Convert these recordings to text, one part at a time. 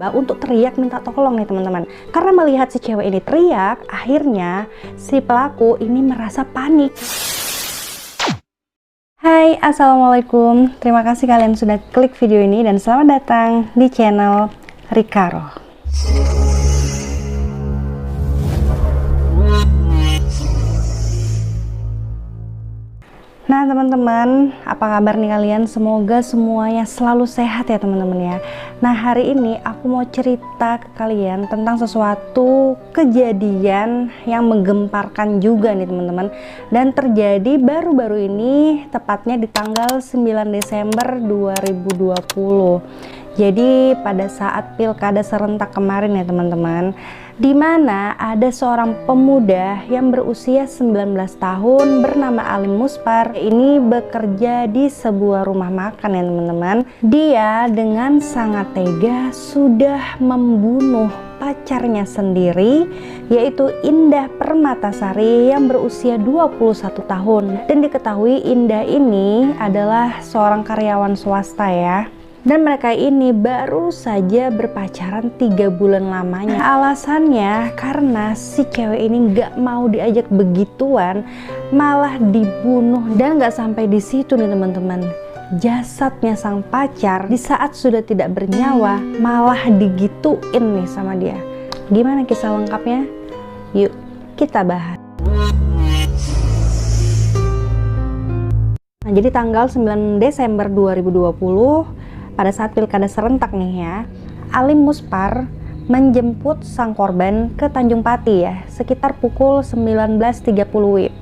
untuk teriak minta tolong nih teman-teman. Karena melihat si cewek ini teriak, akhirnya si pelaku ini merasa panik. Hai, assalamualaikum. Terima kasih kalian sudah klik video ini dan selamat datang di channel Rikaro. Nah teman-teman, apa kabar nih kalian? Semoga semuanya selalu sehat ya teman-teman ya. Nah hari ini aku mau cerita ke kalian tentang sesuatu kejadian yang menggemparkan juga nih teman-teman. Dan terjadi baru-baru ini, tepatnya di tanggal 9 Desember 2020. Jadi pada saat pilkada serentak kemarin ya teman-teman, di mana ada seorang pemuda yang berusia 19 tahun bernama Alim Muspar. Ini bekerja di sebuah rumah makan ya teman-teman. Dia dengan sangat tega sudah membunuh pacarnya sendiri, yaitu Indah Permatasari yang berusia 21 tahun. Dan diketahui Indah ini adalah seorang karyawan swasta ya. Dan mereka ini baru saja berpacaran 3 bulan lamanya. Alasannya karena si cewek ini nggak mau diajak begituan, malah dibunuh. Dan nggak sampai di situ nih teman-teman, jasadnya sang pacar di saat sudah tidak bernyawa malah digituin nih sama dia. Gimana kisah lengkapnya? Yuk kita bahas. Nah, jadi tanggal 9 Desember 2020 pada saat pilkada serentak nih ya, Alim Muspar menjemput sang korban ke Tanjung Pati ya, sekitar pukul 19.30 WIB.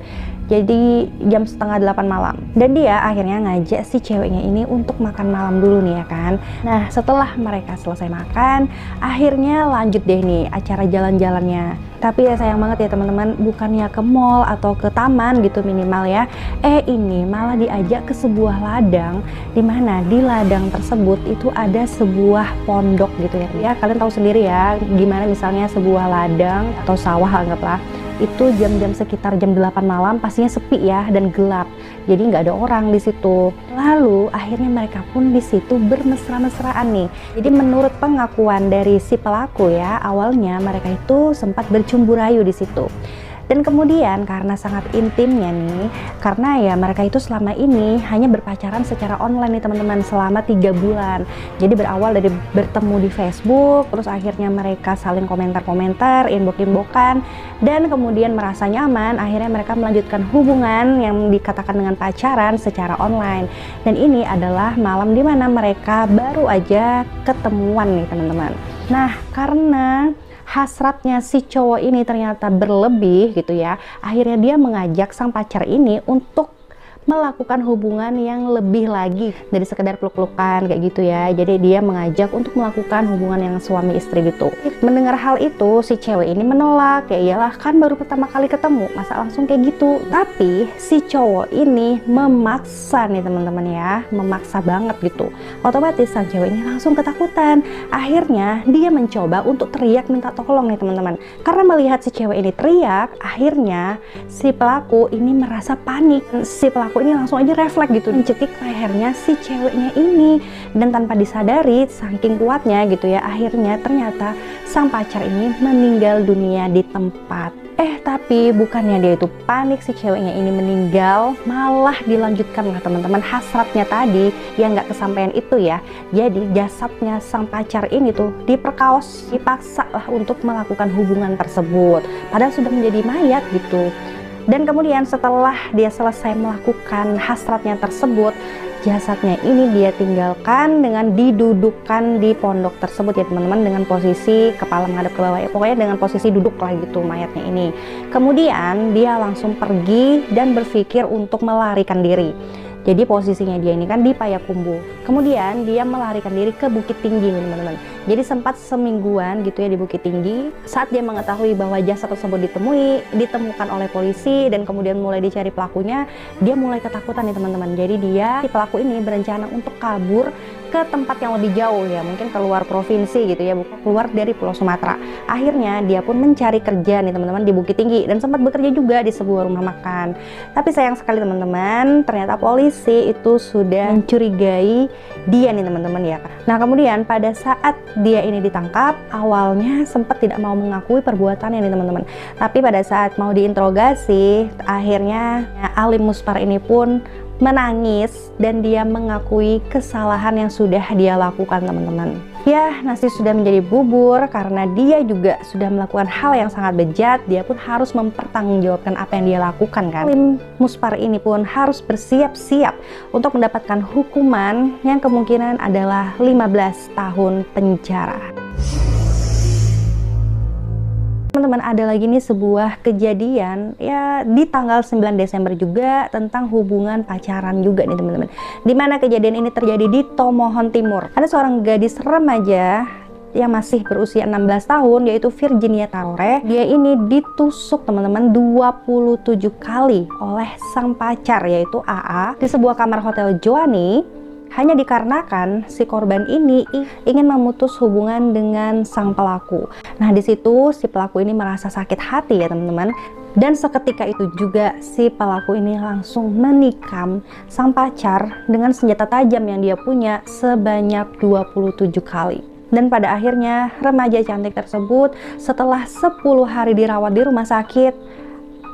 Jadi jam setengah 8 malam. Dan dia akhirnya ngajak si ceweknya ini untuk makan malam dulu nih ya kan. Nah setelah mereka selesai makan, akhirnya lanjut deh nih acara jalan-jalannya. Tapi ya sayang banget ya teman-teman, bukannya ke mall atau ke taman gitu minimal ya. Ini malah diajak ke sebuah ladang, dimana di ladang tersebut itu ada sebuah pondok gitu ya. Ya kalian tahu sendiri ya, gimana misalnya sebuah ladang atau sawah anggaplah, itu jam-jam sekitar jam 8 malam pastinya sepi ya dan gelap, jadi nggak ada orang di situ. Lalu akhirnya mereka pun di situ bermesra-mesraan nih. Jadi menurut pengakuan dari si pelaku ya, awalnya mereka itu sempat bercumbu rayu di situ. Dan kemudian karena sangat intimnya nih, karena ya mereka itu selama ini hanya berpacaran secara online nih teman-teman selama 3 bulan. Jadi berawal dari bertemu di Facebook, terus akhirnya mereka saling komentar-komentar, inbox-inboxan, dan kemudian merasa nyaman, akhirnya mereka melanjutkan hubungan yang dikatakan dengan pacaran secara online. Dan ini adalah malam dimana mereka baru aja ketemuan nih teman-teman. Nah karena hasratnya si cowok ini ternyata berlebih gitu ya, akhirnya dia mengajak sang pacar ini untuk melakukan hubungan yang lebih lagi dari sekedar peluk-pelukan kayak gitu ya. Jadi dia mengajak untuk melakukan hubungan yang suami istri gitu. Mendengar hal itu si cewek ini menolak, ya iyalah kan baru pertama kali ketemu, masa langsung kayak gitu. Tapi si cowok ini memaksa nih teman-teman ya, memaksa banget gitu. Otomatis sang cewek ini langsung ketakutan. Akhirnya dia mencoba untuk teriak minta tolong nih teman-teman. Karena melihat si cewek ini teriak, akhirnya si pelaku ini merasa panik. Si pelaku ini langsung aja refleks gitu, mencekik lehernya si ceweknya ini. Dan tanpa disadari saking kuatnya gitu ya, akhirnya ternyata sang pacar ini meninggal dunia di tempat. Tapi bukannya dia itu panik si ceweknya ini meninggal, malah dilanjutkan lah teman-teman hasratnya tadi yang nggak kesampaian itu ya. Jadi jasadnya sang pacar ini tuh diperkaos, dipaksa lah untuk melakukan hubungan tersebut, padahal sudah menjadi mayat gitu. Dan kemudian setelah dia selesai melakukan hasratnya tersebut, jasadnya ini dia tinggalkan dengan didudukkan di pondok tersebut ya teman-teman, dengan posisi kepala menghadap ke bawah ya, pokoknya dengan posisi duduk lah gitu mayatnya ini. Kemudian dia langsung pergi dan berpikir untuk melarikan diri. Jadi posisinya dia ini kan di Payakumbuh. Kemudian dia melarikan diri ke Bukit Tinggi nih teman-teman. Jadi sempat semingguan gitu ya di Bukit Tinggi. Saat dia mengetahui bahwa jasad tersebut ditemukan oleh polisi dan kemudian mulai dicari pelakunya, dia mulai ketakutan nih teman-teman. Jadi dia, si pelaku ini berencana untuk kabur ke tempat yang lebih jauh ya, mungkin keluar provinsi gitu ya, keluar dari Pulau Sumatera. Akhirnya dia pun mencari kerja nih teman-teman di Bukit Tinggi dan sempat bekerja juga di sebuah rumah makan. Tapi sayang sekali teman-teman, ternyata polisi itu sudah mencurigai dia nih teman-teman ya. Nah kemudian pada saat dia ini ditangkap, awalnya sempat tidak mau mengakui perbuatannya nih teman-teman. Tapi pada saat mau diinterogasi, akhirnya Alim Muspar ini pun menangis dan dia mengakui kesalahan yang sudah dia lakukan teman-teman. Ya, nasi sudah menjadi bubur karena dia juga sudah melakukan hal yang sangat bejat. Dia pun harus mempertanggungjawabkan apa yang dia lakukan kan. Alim Muspar ini pun harus bersiap-siap untuk mendapatkan hukuman yang kemungkinan adalah 15 tahun penjara. Teman-teman, ada lagi nih sebuah kejadian ya di tanggal 9 Desember juga tentang hubungan pacaran juga nih teman-teman. Dimana kejadian ini terjadi di Tomohon Timur. Ada seorang gadis remaja yang masih berusia 16 tahun yaitu Virginia Tarore. Dia ini ditusuk teman-teman 27 kali oleh sang pacar yaitu AA di sebuah kamar hotel Joani. Hanya dikarenakan si korban ini ingin memutus hubungan dengan sang pelaku. Nah, di situ si pelaku ini merasa sakit hati ya teman-teman. Dan seketika itu juga si pelaku ini langsung menikam sang pacar dengan senjata tajam yang dia punya sebanyak 27 kali. Dan pada akhirnya remaja cantik tersebut setelah 10 hari dirawat di rumah sakit,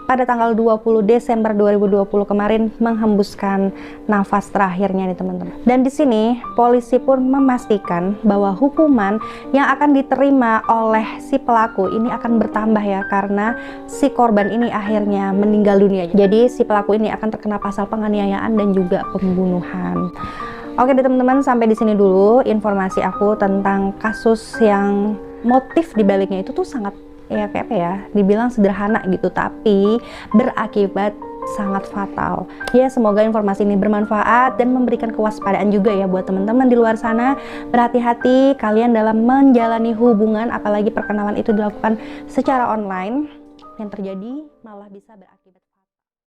pada tanggal 20 Desember 2020 kemarin menghembuskan nafas terakhirnya nih teman-teman. Dan di sini polisi pun memastikan bahwa hukuman yang akan diterima oleh si pelaku ini akan bertambah ya, karena si korban ini akhirnya meninggal dunia. Jadi si pelaku ini akan terkena pasal penganiayaan dan juga pembunuhan. Oke deh teman-teman, sampai di sini dulu informasi aku tentang kasus yang motif dibaliknya itu tuh sangat ya kayak apa ya, dibilang sederhana gitu tapi berakibat sangat fatal. Ya, semoga informasi ini bermanfaat dan memberikan kewaspadaan juga ya buat teman-teman di luar sana. Berhati-hati kalian dalam menjalani hubungan, apalagi perkenalan itu dilakukan secara online, yang terjadi malah bisa berakibat